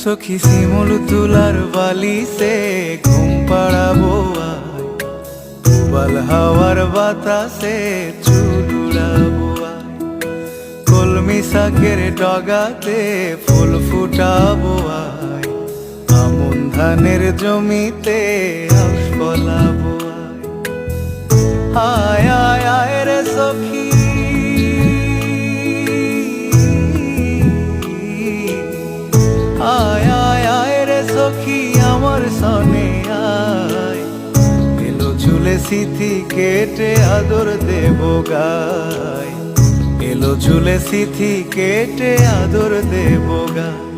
সখী শিমুল তুলার বালিতে ঘুম পাড়াবো আয়, উবাল হাওয়ার বাতাসে চুল উড়াবো আয়, কলমি শাকের ডগাতে ফুল ফুটাবো আয়, আমন ধানের জমিতে আউশ ফলাবো আয়। আয় আয় আয় রে সখী, আয় আয় আয় রে সখী আমার সনে আয়, এলো ঝুলে সিথি কেটে আদর দেব গায়, এলো ঝুলে সিথি কেটে আদর দেব গায়।